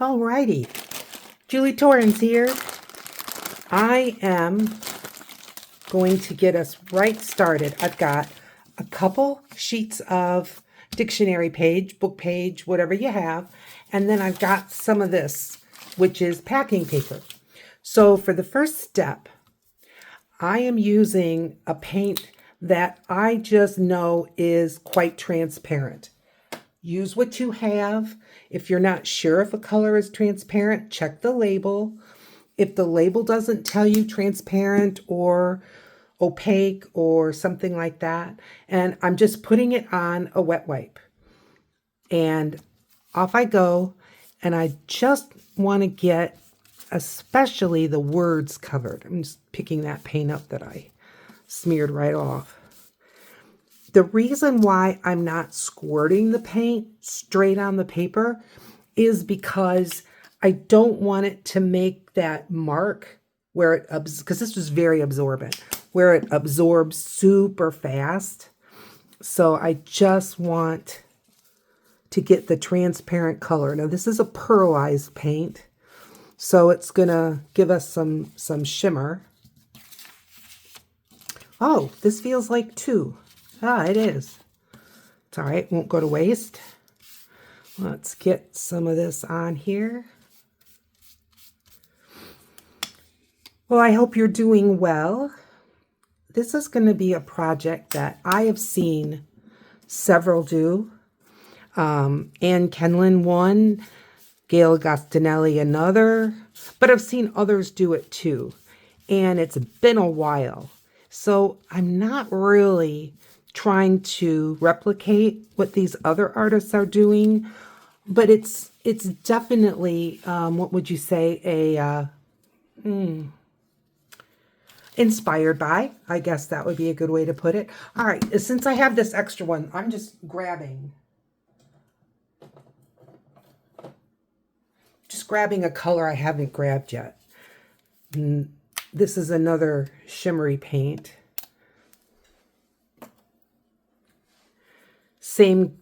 Alrighty, Julie Torrens here. I am going to get us right started. I've got a couple sheets of dictionary page, book page, whatever you have, and then I've got some of this, which is packing paper. So for the first step, I am using a paint that I just know is quite transparent. Use what you have. If you're not sure if a color is transparent, check the label. If the label doesn't tell you transparent or opaque or something like that, and I'm just putting it on a wet wipe. And off I go, and I just want to get especially the words covered. I'm just picking that paint up that I smeared right off. The reason why I'm not squirting the paint straight on the paper is because I don't want it to make that mark where it, because this was very absorbent, where it absorbs super fast. So I just want to get the transparent color. Now this is a pearlized paint, so it's gonna give us some shimmer. Oh, this feels like two. Ah, it is. It's all right, won't go to waste. Let's get some of this on here. Well, I hope you're doing well. This is going to be a project that I have seen several do. Ann Kenlin one, Gail Gostinelli another, but I've seen others do it too. And it's been a while. So I'm not really trying to replicate what these other artists are doing, but it's definitely, what would you say, inspired by, I guess that would be a good way to put it. All right, since I have this extra one, I'm just grabbing a color I haven't grabbed yet. This is another shimmery paint. Same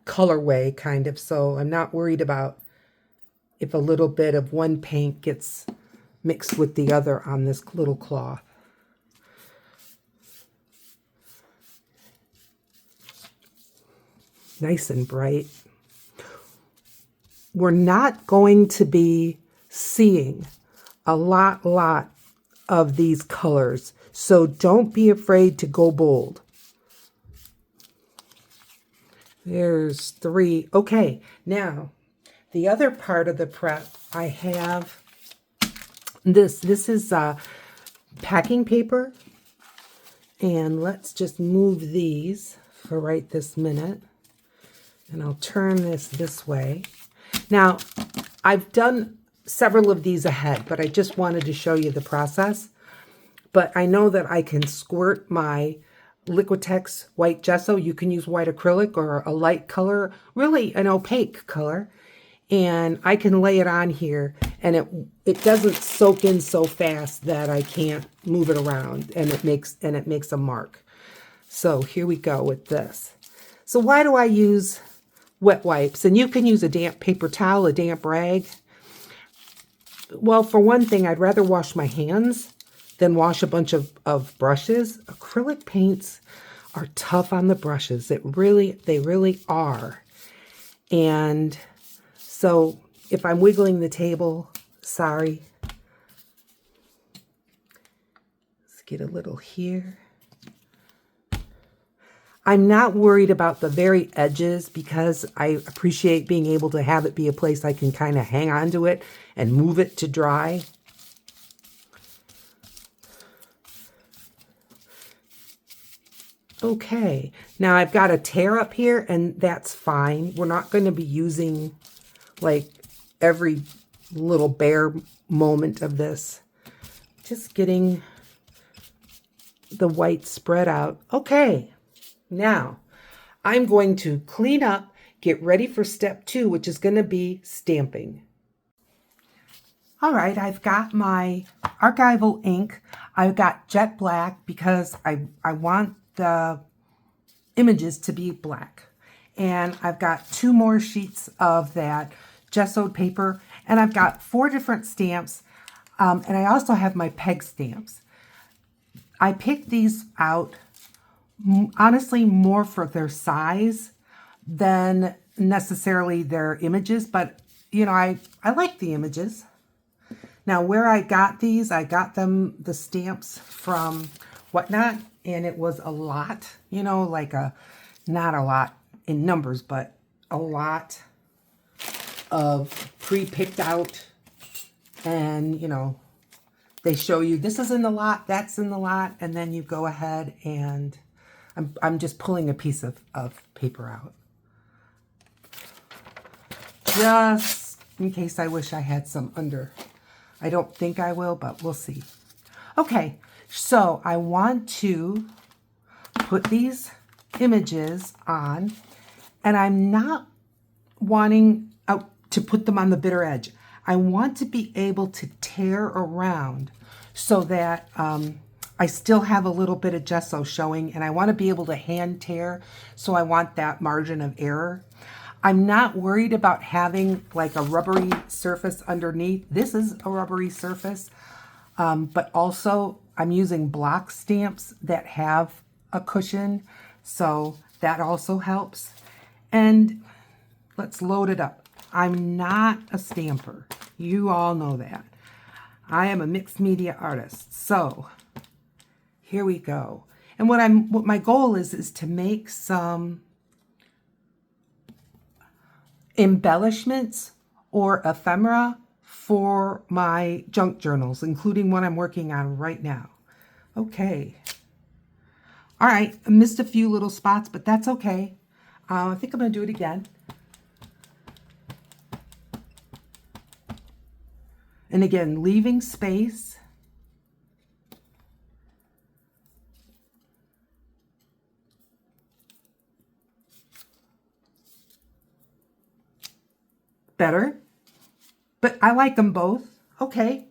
colorway, kind of, so I'm not worried about if a little bit of one paint gets mixed with the other on this little cloth. Nice and bright. We're not going to be seeing a lot of these colors, so don't be afraid to go bold. There's three. Okay, now the other part of the prep, I have this. This is packing paper, and let's just move these for right this minute. And I'll turn this way. Now, I've done several of these ahead, but I just wanted to show you the process. But I know that I can squirt my Liquitex white gesso. You can use white acrylic or a light color, really an opaque color. And I can lay it on here, and it doesn't soak in so fast that I can't move it around, and it makes a mark. So here we go with this. So why do I use wet wipes? And you can use a damp paper towel, a damp rag. Well, for one thing, I'd rather wash my hands than wash a bunch of brushes. Acrylic paints are tough on the brushes. They really are. And so if I'm wiggling the table, sorry. Let's get a little here. I'm not worried about the very edges because I appreciate being able to have it be a place I can kind of hang on to it and move it to dry. Okay, now I've got a tear up here, and that's fine. We're not going to be using like every little bare moment of this. Just getting the white spread out. Okay. Now, I'm going to clean up, get ready for step 2, which is going to be stamping. All right, I've got my archival ink. I've got jet black because I want the images to be black. And I've got 2 more sheets of that gessoed paper, And I've got 4 different stamps, and I also have my peg stamps. I picked these out, honestly, more for their size than necessarily their images, but, you know, I like the images. Now, where I got these, I got them, the stamps, from Whatnot, and it was a lot, you know, like not a lot in numbers, but a lot of pre-picked out, and, you know, they show you this is in the lot, that's in the lot, and then you go ahead and I'm just pulling a piece of paper out. Just in case I wish I had some under. I don't think I will, but we'll see. Okay, so I want to put these images on, and I'm not wanting to put them on the bitter edge. I want to be able to tear around so that I still have a little bit of gesso showing, and I want to be able to hand tear, so I want that margin of error. I'm not worried about having like a rubbery surface underneath. This is a rubbery surface, but also I'm using block stamps that have a cushion, so that also helps. And let's load it up. I'm not a stamper. You all know that. I am a mixed media artist. So here we go. And what my goal is to make some embellishments or ephemera for my junk journals, including what I'm working on right now. Okay. All right, I missed a few little spots, but that's okay. I think I'm going to do it again. And again, leaving space. Better, but I like them both. Okay,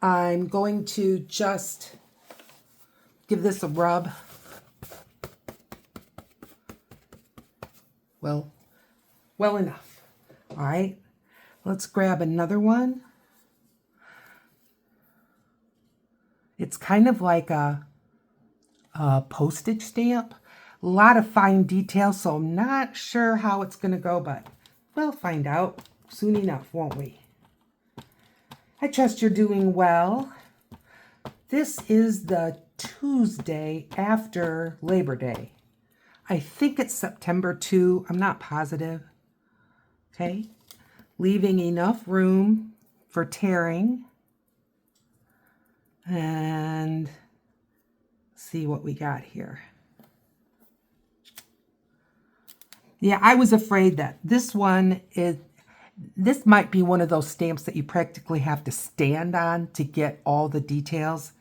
I'm going to just give this a rub. Well enough. All right, let's grab another one. It's kind of like a postage stamp. A lot of fine detail, so I'm not sure how it's going to go, but we'll find out soon enough, won't we? I trust you're doing well. This is the Tuesday after Labor Day. I think it's September 2. I'm not positive. Okay. Leaving enough room for tearing. And see what we got here. Yeah, I was afraid that this might be one of those stamps that you practically have to stand on to get all the details,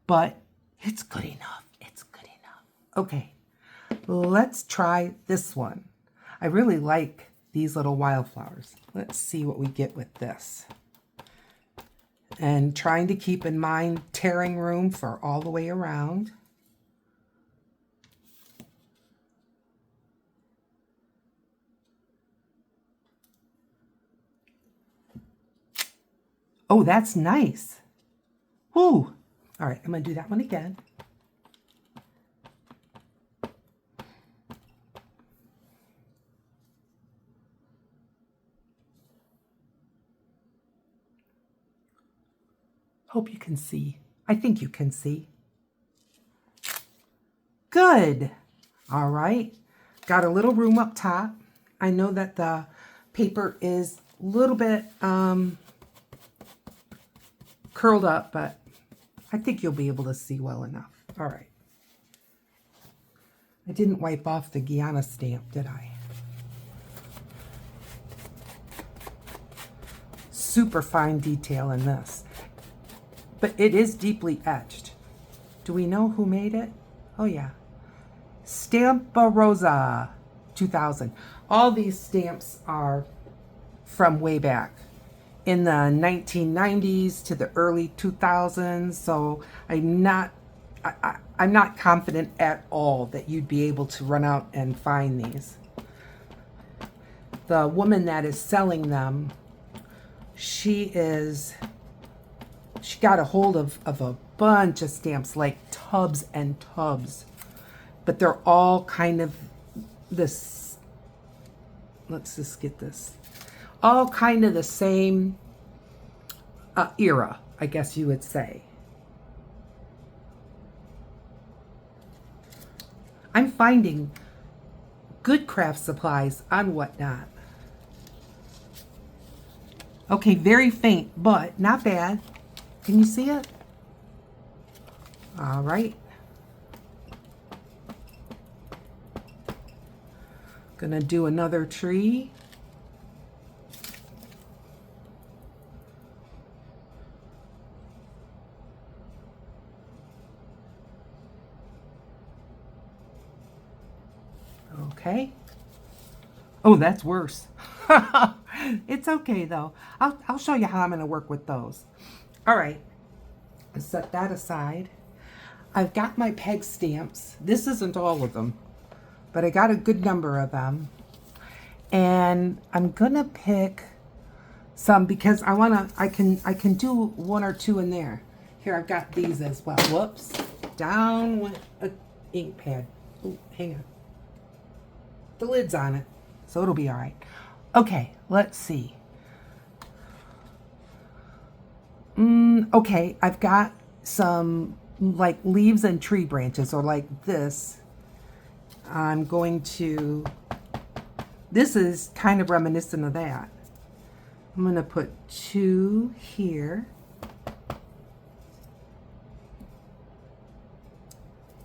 but it's good enough. It's good enough. Okay, let's try this one. I really like these little wildflowers. Let's see what we get with this. And trying to keep in mind tearing room for all the way around. Oh, that's nice. Ooh. All right, I'm going to do that one again. Hope you can see. I think you can see. Good. All right. Got a little room up top. I know that the paper is a little bit curled up, but I think you'll be able to see well enough. All right. I didn't wipe off the Guyana stamp, did I? Super fine detail in this. But it is deeply etched. Do we know who made it? Oh, yeah. Stampa Rosa 2000. All these stamps are from way back in the 1990s to the early 2000s. So I'm not confident at all that you'd be able to run out and find these. The woman that is selling them she got a hold of a bunch of stamps, like tubs and tubs, but they're all kind of this, let's just get this, all kind of the same era, I guess you would say. I'm finding good craft supplies on Whatnot. Okay, very faint, but not bad. Can you see it? All right. Gonna do another tree. Okay. Oh, that's worse. It's okay though. I'll show you how I'm going to work with those. All right. Set that aside. I've got my peg stamps. This isn't all of them, but I got a good number of them. And I'm going to pick some because I can do one or two in there. Here, I've got these as well. Whoops. Down with an ink pad. Oh, hang on. The lid's on it, so it'll be all right. Okay, let's see. Okay, I've got some like leaves and tree branches, or like this. I'm going to, this is kind of reminiscent of that. I'm going to put 2 here.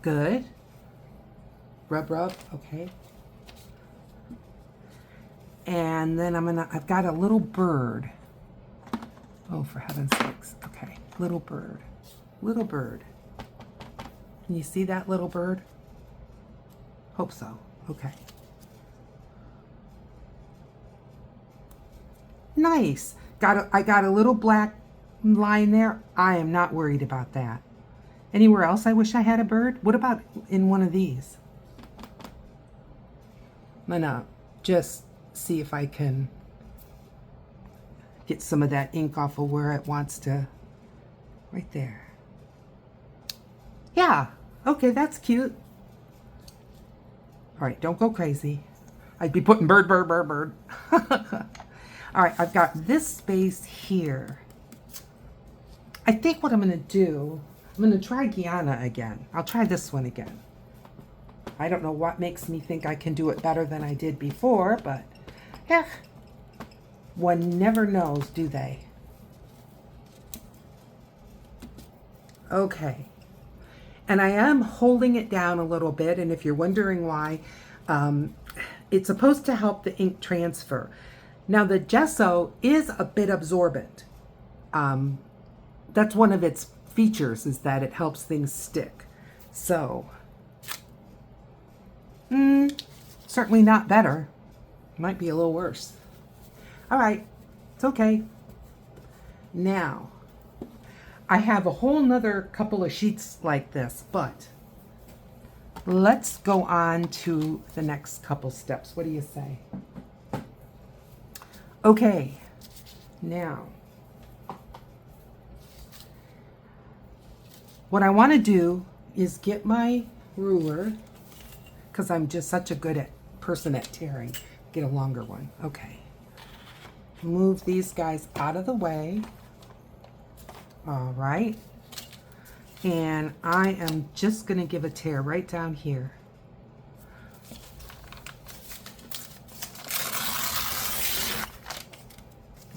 Good. Rub, rub, okay. And then I've got a little bird. Oh, for heaven's sakes. Okay, little bird. Little bird. Can you see that little bird? Hope so. Okay. Nice. I got a little black line there. I am not worried about that. Anywhere else I wish I had a bird? What about in one of these? I'm gonna just see if I can get some of that ink off of where it wants to. Right there. Yeah. Okay, that's cute. All right, don't go crazy. I'd be putting bird, bird, bird, bird. All right, I've got this space here. I think what I'm going to do, I'm going to try Guyana again. I'll try this one again. I don't know what makes me think I can do it better than I did before, but yeah, one never knows, do they? Okay. And I am holding it down a little bit, and if you're wondering why, it's supposed to help the ink transfer. Now the gesso is a bit absorbent. That's one of its features, is that it helps things stick. So, certainly not better. Might be a little worse. All right, it's okay. Now, I have a whole nother couple of sheets like this, but let's go on to the next couple steps. What do you say? Okay, now, what I want to do is get my ruler, because I'm just such a good person at tearing. Get a longer one. Okay. Move these guys out of the way. All right. And I am just going to give a tear right down here.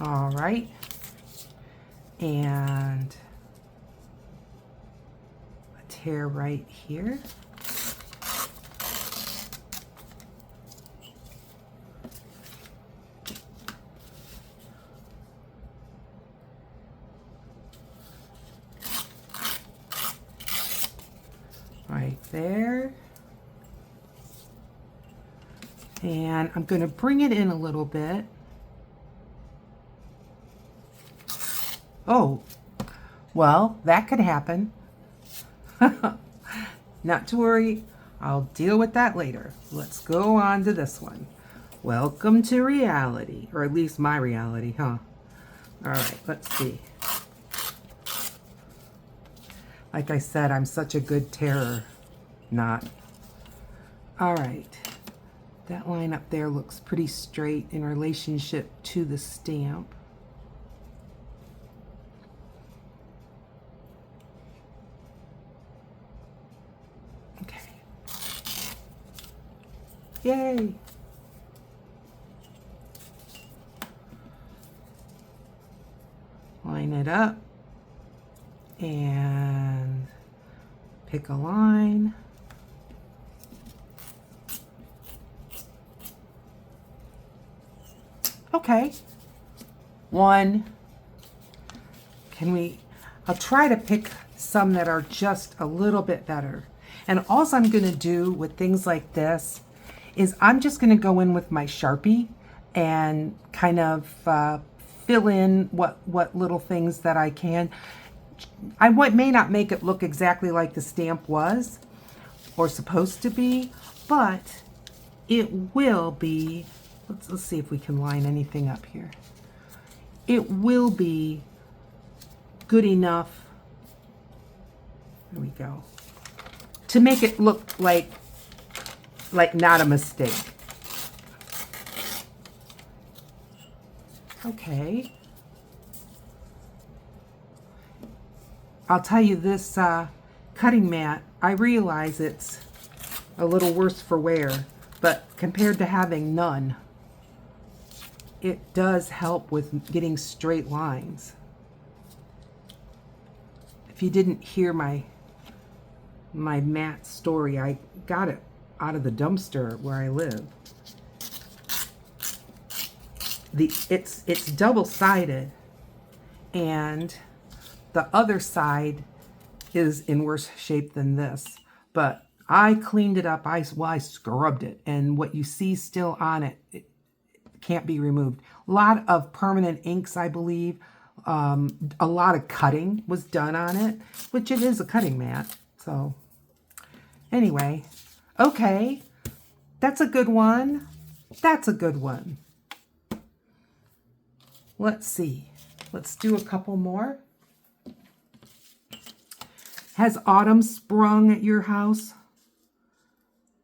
All right. And a tear right here. Right there. And I'm going to bring it in a little bit. Oh, well, that could happen. Not to worry, I'll deal with that later. Let's go on to this one. Welcome to reality, or at least my reality, huh? All right, let's see. Like I said, I'm such a good terror knot. All right. That line up there looks pretty straight in relationship to the stamp. Okay. Yay! Line it up and pick a line. Okay. One. I'll try to pick some that are just a little bit better. And all I'm going to do with things like this is I'm just going to go in with my Sharpie and kind of fill in what little things that I can. I may not make it look exactly like the stamp was or supposed to be, but it will be. Let's see if we can line anything up here. It will be good enough. There we go. To make it look like not a mistake. Okay. I'll tell you this cutting mat, I realize it's a little worse for wear, but compared to having none, it does help with getting straight lines. If you didn't hear my mat story, I got it out of the dumpster where I live. It's double-sided, and the other side is in worse shape than this, but I cleaned it up. I scrubbed it, and what you see still on it, it can't be removed. A lot of permanent inks, I believe. A lot of cutting was done on it, which it is a cutting mat. So anyway, okay, that's a good one. That's a good one. Let's see. Let's do a couple more. Has autumn sprung at your house?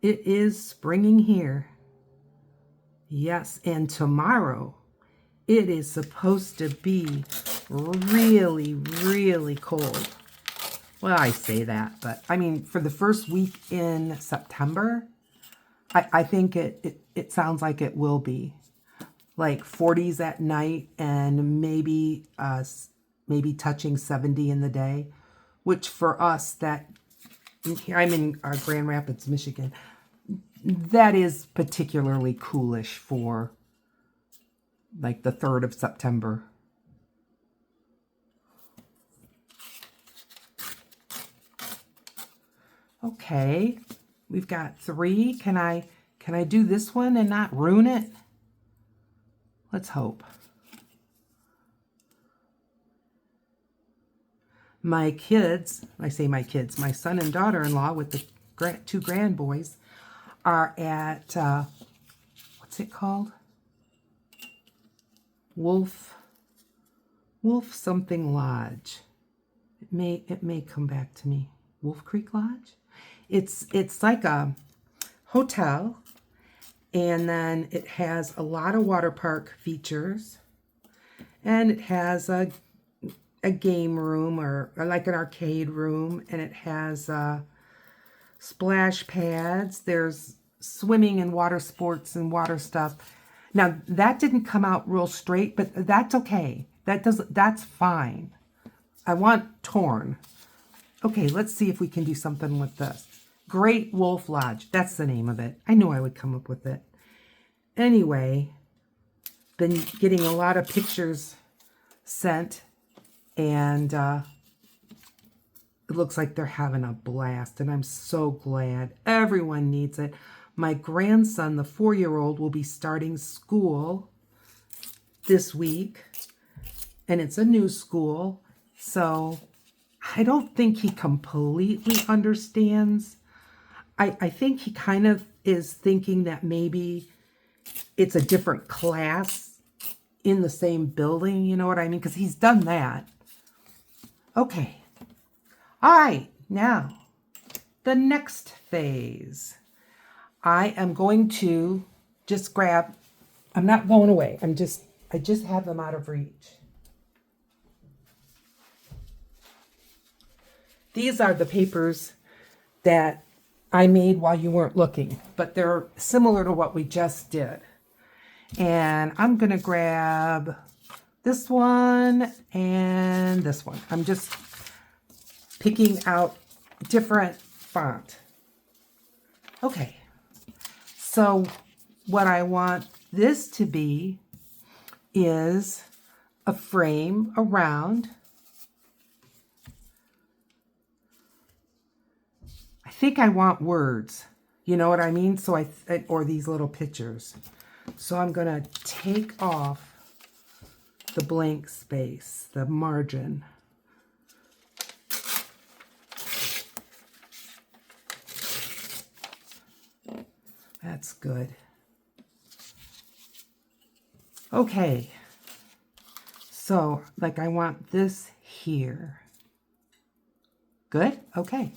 It is springing here. Yes, and tomorrow it is supposed to be really, really cold. Well, I say that, but I mean, for the first week in September, I think it sounds like it will be. Like 40s at night and maybe touching 70 in the day, which for us, I'm in Grand Rapids, Michigan, that is particularly coolish for like the 3rd of September. Okay, we've got 3. Can I do this one and not ruin it? Let's hope. My kids, I say my kids, my son and daughter-in-law with the 2 grandboys are at, what's it called? Wolf something Lodge. It may come back to me. Wolf Creek Lodge? It's like a hotel, and then it has a lot of water park features, and it has a game room or like an arcade room, and it has splash pads. There's swimming and water sports and water stuff. Now that didn't come out real straight, but that's okay. That's fine. I want torn. Okay, let's see if we can do something with this. Great Wolf Lodge. That's the name of it. I knew I would come up with it. Anyway, been getting a lot of pictures sent, and it looks like they're having a blast, and I'm so glad. Everyone needs it. My grandson, the 4-year-old, will be starting school this week, and it's a new school, so I don't think he completely understands. I think he kind of is thinking that maybe it's a different class in the same building, you know what I mean? Because he's done that. Okay. All right, now the next phase. I am going to just grab, I'm not going away. I just have them out of reach. These are the papers that I made while you weren't looking, but they're similar to what we just did. And I'm going to grab this one and this one. I'm just picking out different font. Okay, so what I want this to be is a frame around. I think I want words, you know what I mean? So or these little pictures. So I'm going to take off the blank space, the margin. That's good. Okay. So, like, I want this here. Good? Okay.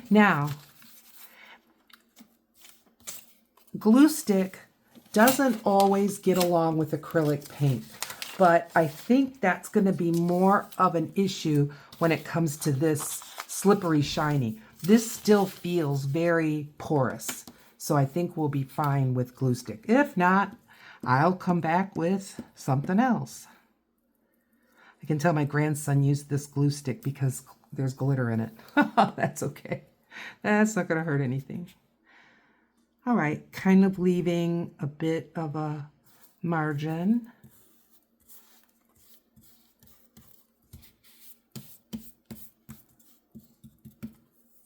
Now, glue stick doesn't always get along with acrylic paint, but I think that's going to be more of an issue when it comes to this slippery shiny. This still feels very porous, so I think we'll be fine with glue stick. If not, I'll come back with something else. I can tell my grandson used this glue stick because there's glitter in it. That's okay. That's not going to hurt anything. All right, kind of leaving a bit of a margin.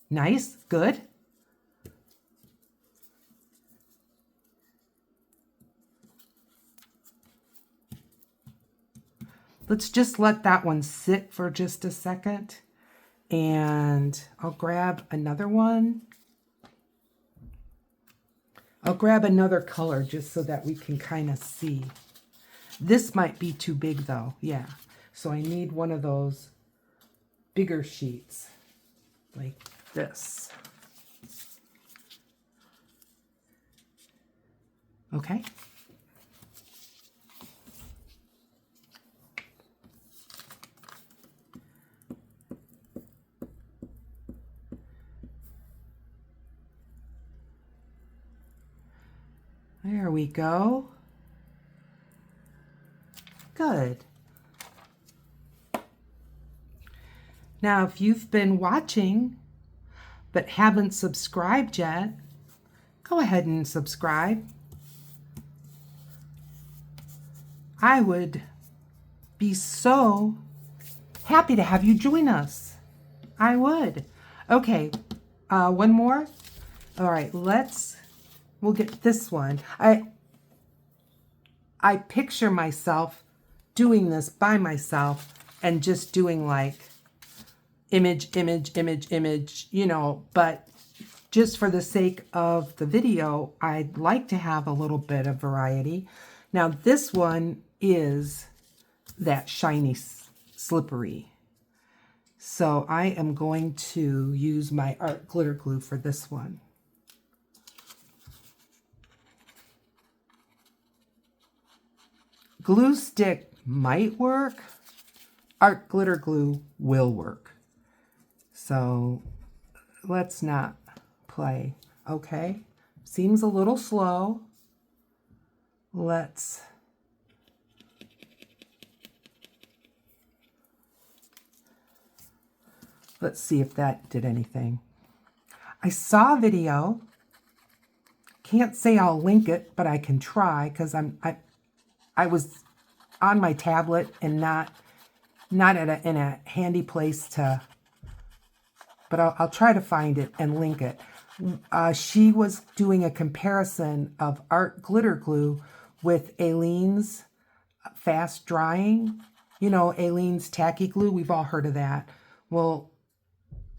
Nice, good. Let's just let that one sit for just a second. And I'll grab another one. I'll grab another color just so that we can kind of see. This might be too big though, yeah. So I need one of those bigger sheets like this. Okay. There we go. Good. Now, if you've been watching but haven't subscribed yet, go ahead and subscribe. I would be so happy to have you join us. I would. Okay, one more. All right, we'll get this one. I picture myself doing this by myself and just doing like image, image, image, image, you know, but just for the sake of the video, I'd like to have a little bit of variety. Now this one is that shiny, slippery. So I am going to use my art glitter glue for this one. Glue stick might work. Art glitter glue will work. So let's not play, okay? Seems a little slow. Let's see if that did anything. I saw a video. Can't say I'll link it, but I can try because I was on my tablet and not in a handy place to, but I'll try to find it and link it. She was doing a comparison of art glitter glue with Aleene's fast drying. You know, Aleene's tacky glue, we've all heard of that. Well,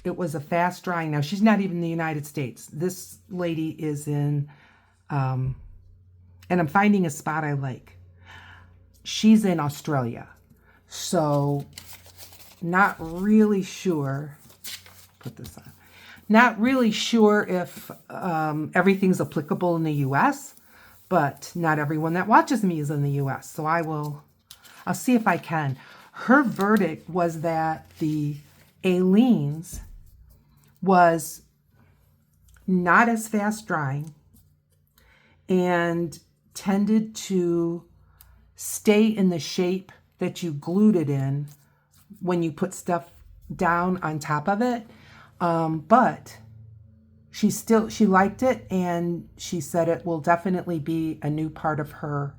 it was a fast drying. Now, she's not even in the United States. This lady is in, and I'm finding a spot I like. she's in Australia. So not really sure, put this on, not really sure if everything's applicable in the US, but not everyone that watches me is in the US. So I'll see if I can. Her verdict was that the Aleene's was not as fast drying and tended to stay in the shape that you glued it in when you put stuff down on top of it. But she liked it, and she said it will definitely be a new part of her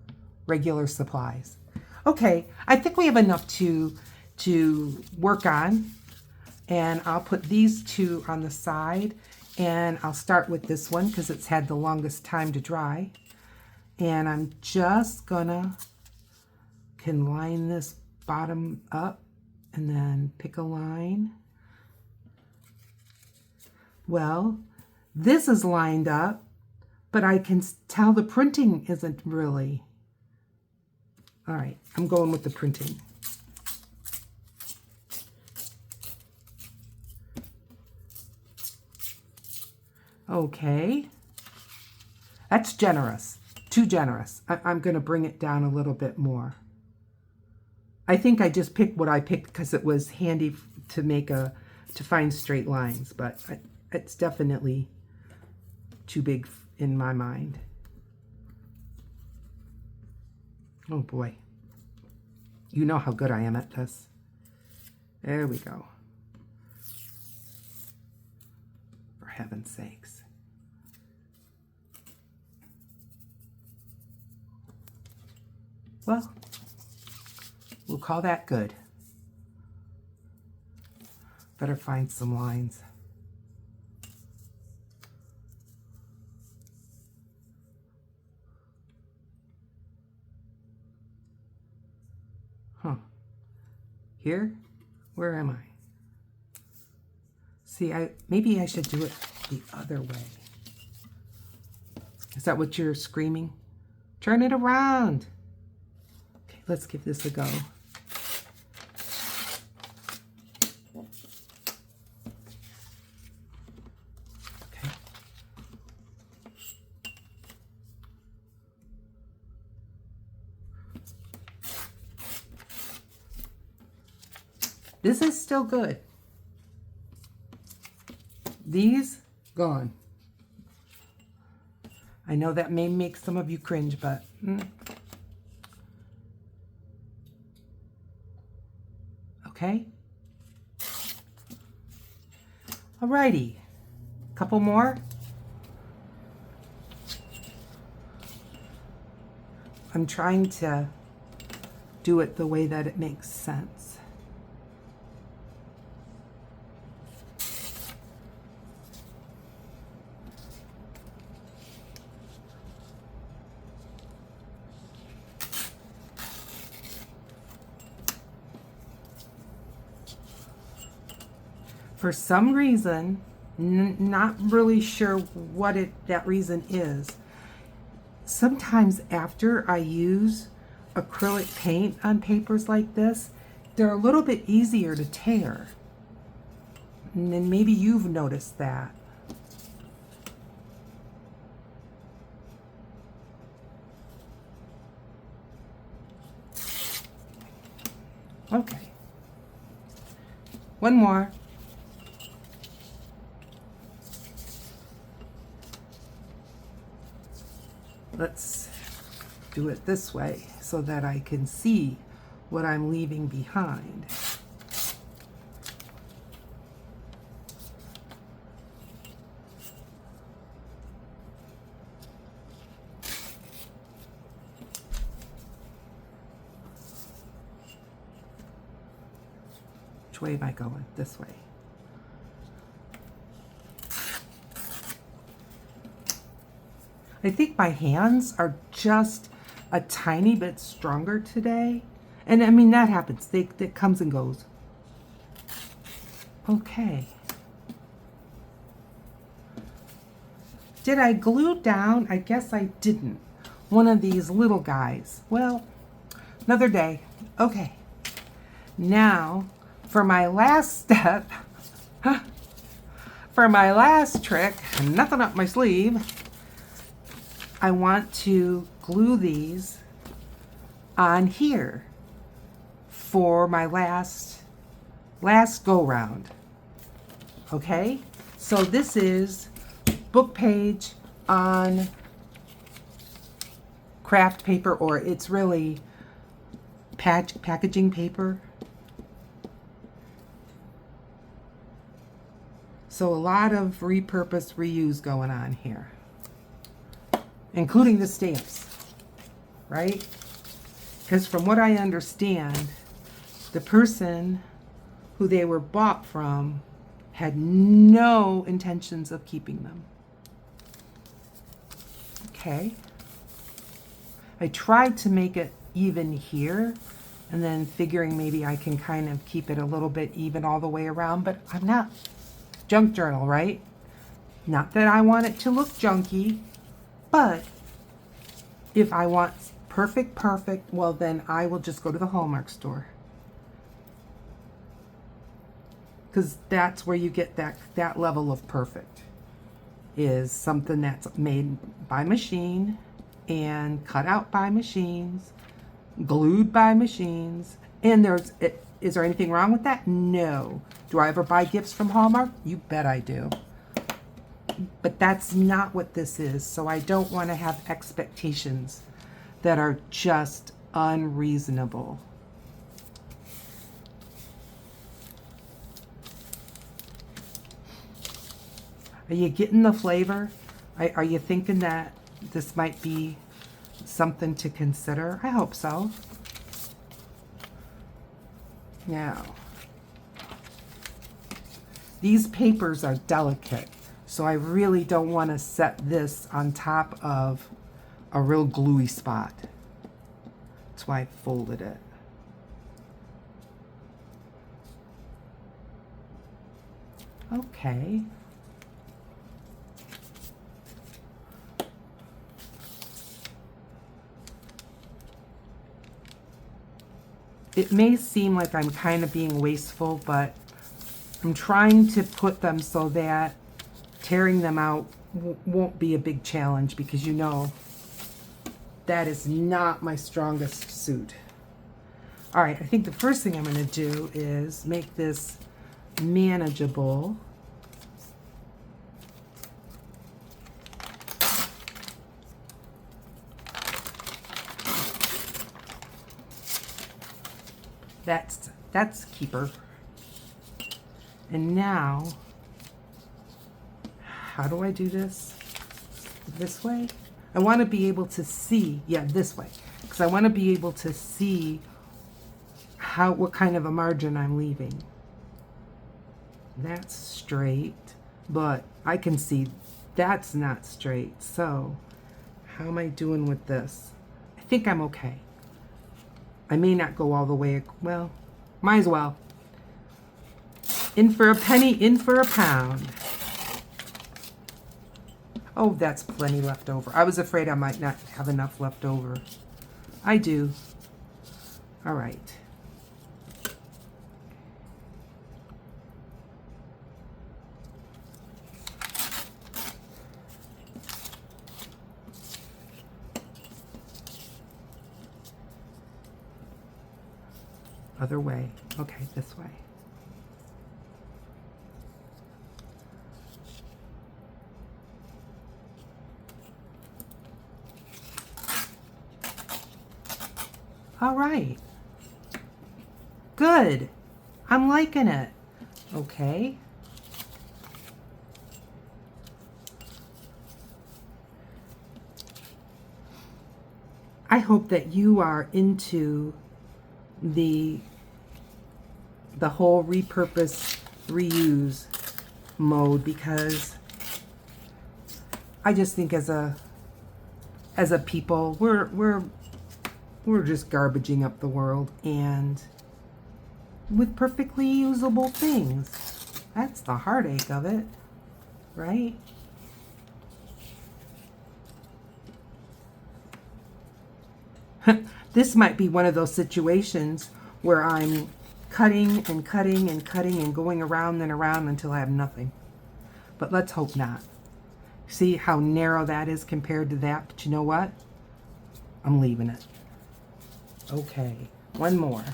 regular supplies. Okay, I think we have enough to work on, and I'll put these two on the side, and I'll start with this one because it's had the longest time to dry. And I'm just gonna line this bottom up and then pick a line. Well, this is lined up, but I can tell the printing isn't really. All right, I'm going with the printing. Okay, that's generous, too generous. I'm going to bring it down a little bit more. I think I just picked what I picked because it was handy to find straight lines, but it's definitely too big in my mind. Oh boy. You know how good I am at this. There we go. For heaven's sakes. Well, we'll call that good. Better find some lines. Huh. Here? Where am I? See, maybe I should do it the other way. Is that what you're screaming? Turn it around. Okay, let's give this a go. Okay. This is still good. These, gone. I know that may make some of you cringe, but okay. Alrighty, couple more. I'm trying to do it the way that it makes sense. For some reason, not really sure what that reason is, sometimes after I use acrylic paint on papers like this, they're a little bit easier to tear. And then maybe you've noticed that. Okay. One more. Let's do it this way so that I can see what I'm leaving behind. Which way am I going? This way. I think my hands are just a tiny bit stronger today. And I mean, that happens. That comes and goes. Okay. Did I glue down? I guess I didn't. One of these little guys. Well, Another day. Okay. Now, for my last step, for my last trick, nothing up my sleeve, I want to glue these on here for my last go round. Okay? So this is book page on craft paper, or it's really packaging paper. So a lot of repurpose, reuse going on here, including the stamps, right? Because from what I understand, the person who they were bought from had no intentions of keeping them. Okay. I tried to make it even here, and then figuring maybe I can kind of keep it a little bit even all the way around, but I'm not junk journal, right? Not that I want it to look junky, but if I want perfect, well then I will just go to the Hallmark store. Because that's where you get that level of perfect, is something that's made by machine and cut out by machines, glued by machines. And is there anything wrong with that? No. Do I ever buy gifts from Hallmark? You bet I do. But that's not what this is, so I don't want to have expectations that are just unreasonable. Are you getting the flavor? Are you thinking that this might be something to consider? I hope so. Now, these papers are delicate, so I really don't want to set this on top of a real gluey spot. That's why I folded it. Okay. It may seem like I'm kind of being wasteful, but I'm trying to put them so that tearing them out won't be a big challenge, because you know that is not my strongest suit. All right, I think the first thing I'm going to do is make this manageable. That's keeper. And now, how do I do this? This way? I want to be able to see, yeah, this way, because I want to be able to see what kind of a margin I'm leaving. That's straight, but I can see that's not straight. So how am I doing with this? I think I'm okay. I may not go all the way, well, might as well. In for a penny, in for a pound. Oh, that's plenty left over. I was afraid I might not have enough left over. I do. All right. Other way. Okay, this way. All right. Good. I'm liking it. Okay. I hope that you are into the whole repurpose, reuse mode, because I just think as a people, we're just garbaging up the world, and with perfectly usable things. That's the heartache of it, right? This might be one of those situations where I'm cutting and cutting and cutting and going around and around until I have nothing. But let's hope not. See how narrow that is compared to that? But you know what? I'm leaving it. Okay, one more.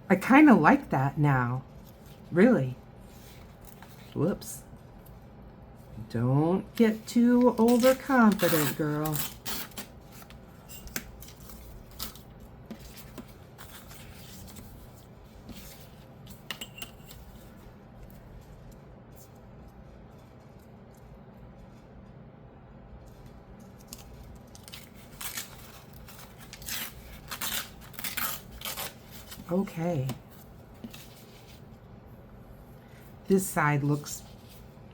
I kind of like that now. Really. Whoops. Don't get too overconfident, girl. Okay. This side looks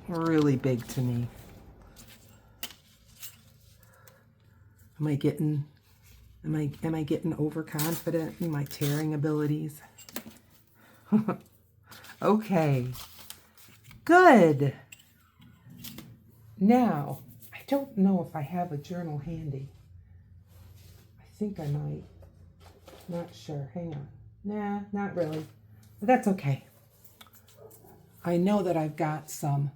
really big to me. Am I getting overconfident in my tearing abilities? Okay. Good. Now, I don't know if I have a journal handy. I think I might. Not sure. Hang on. Nah, not really. But that's okay. I know that I've got some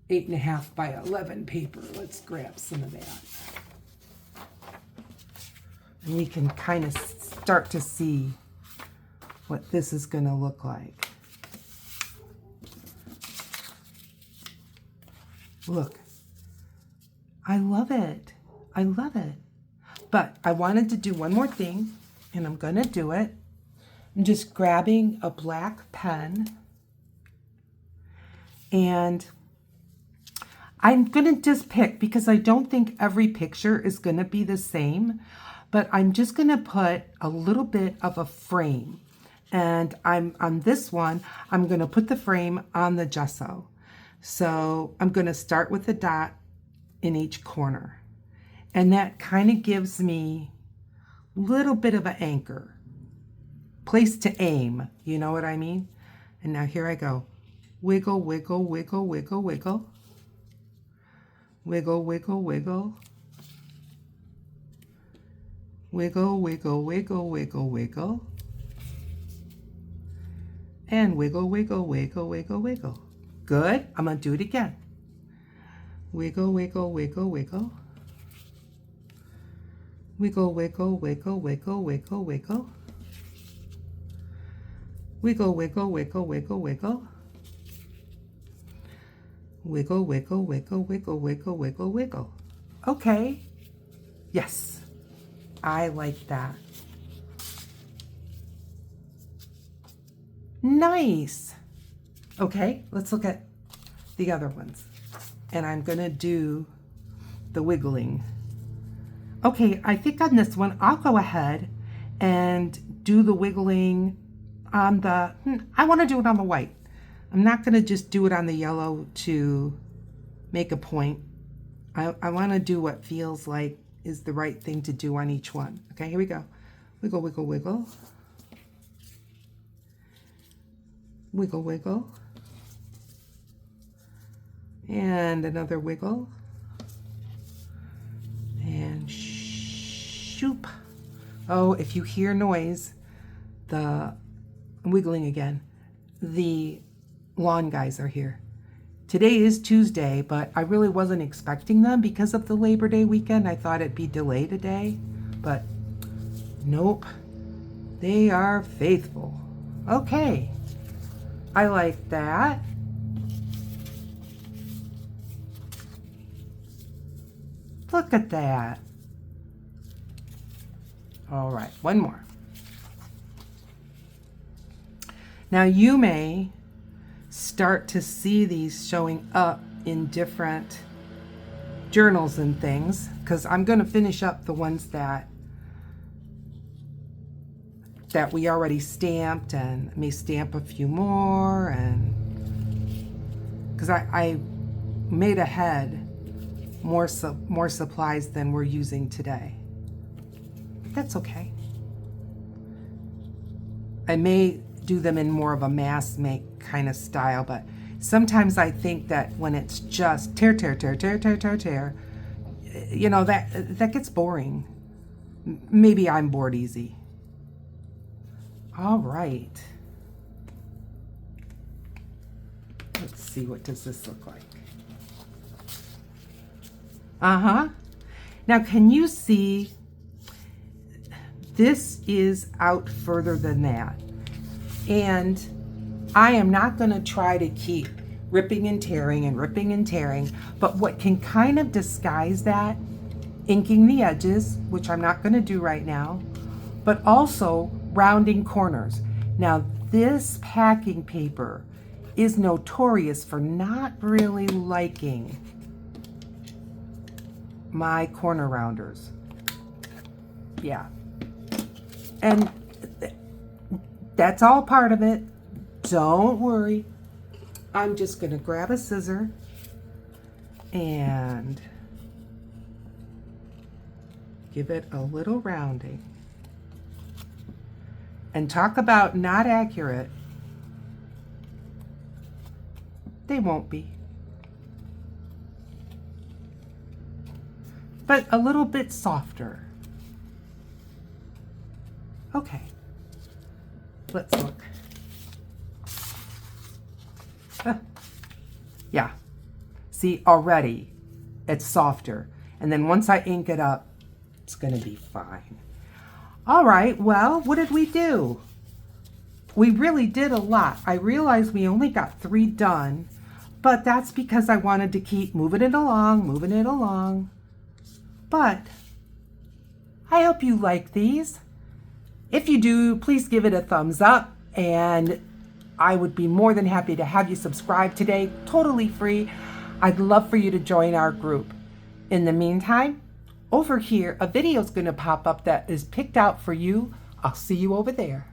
8.5 by 11 paper. Let's grab some of that. And we can kind of start to see what this is going to look like. Look. I love it. I love it. But I wanted to do one more thing, and I'm going to do it. I'm just grabbing a black pen, and I'm going to just pick, because I don't think every picture is going to be the same, but I'm just going to put a little bit of a frame. And on this one, I'm going to put the frame on the gesso. So I'm going to start with a dot in each corner. And that kind of gives me a little bit of an anchor. Place to aim, you know what I mean? And now here I go. Wiggle, wiggle, wiggle, wiggle, wiggle. Wiggle, wiggle, wiggle. Wiggle, wiggle, wiggle, wiggle, wiggle. And wiggle, wiggle, wiggle, wiggle, wiggle. Good. I'm going to do it again. Wiggle, wiggle, wiggle, wiggle. Wiggle, wiggle, wiggle, wiggle, wiggle, wiggle. Wiggle, wiggle, wiggle, wiggle, wiggle. Wiggle, wiggle, wiggle, wiggle, wiggle, wiggle, wiggle. Okay. Yes. I like that. Nice. Okay, let's look at the other ones. And I'm going to do the wiggling. Okay, I think on this one, I'll go ahead and do the wiggling on the, I want to do it on the white. I'm not going to just do it on the yellow to make a point. I want to do what feels like is the right thing to do on each one. Okay, here we go. Wiggle, wiggle, wiggle. Wiggle, wiggle. And another wiggle. And shoop. Oh, if you hear noise, I'm wiggling again. The lawn guys are here. Today is Tuesday, but I really wasn't expecting them because of the Labor Day weekend. I thought it'd be delayed a day, but nope. They are faithful. Okay. I like that. Look at that. All right, one more. Now you may start to see these showing up in different journals and things, because I'm going to finish up the ones that we already stamped, and may stamp a few more, and because I made ahead more supplies than we're using today. But that's okay. I may do them in more of a mass make kind of style, but sometimes I think that when it's just tear, tear, tear, tear, tear, tear, tear, you know, that gets boring. Maybe I'm bored easy. All right. Let's see, what does this look like? Uh-huh. Now, can you see this is out further than that? And I am not going to try to keep ripping and tearing and ripping and tearing, but what can kind of disguise that, inking the edges, which I'm not going to do right now, but also rounding corners. Now, this packing paper is notorious for not really liking my corner rounders. Yeah. And that's all part of it. Don't worry. I'm just going to grab a scissor and give it a little rounding. And talk about not accurate. They won't be. But a little bit softer. Okay. Let's look. Yeah. See, already it's softer. And then once I ink it up, it's going to be fine. All right, well, what did we do? We really did a lot. I realized we only got 3 done, but that's because I wanted to keep moving it along, moving it along. But I hope you like these. If you do, please give it a thumbs up, and I would be more than happy to have you subscribe today, totally free. I'd love for you to join our group. In the meantime, over here, a video is going to pop up that is picked out for you. I'll see you over there.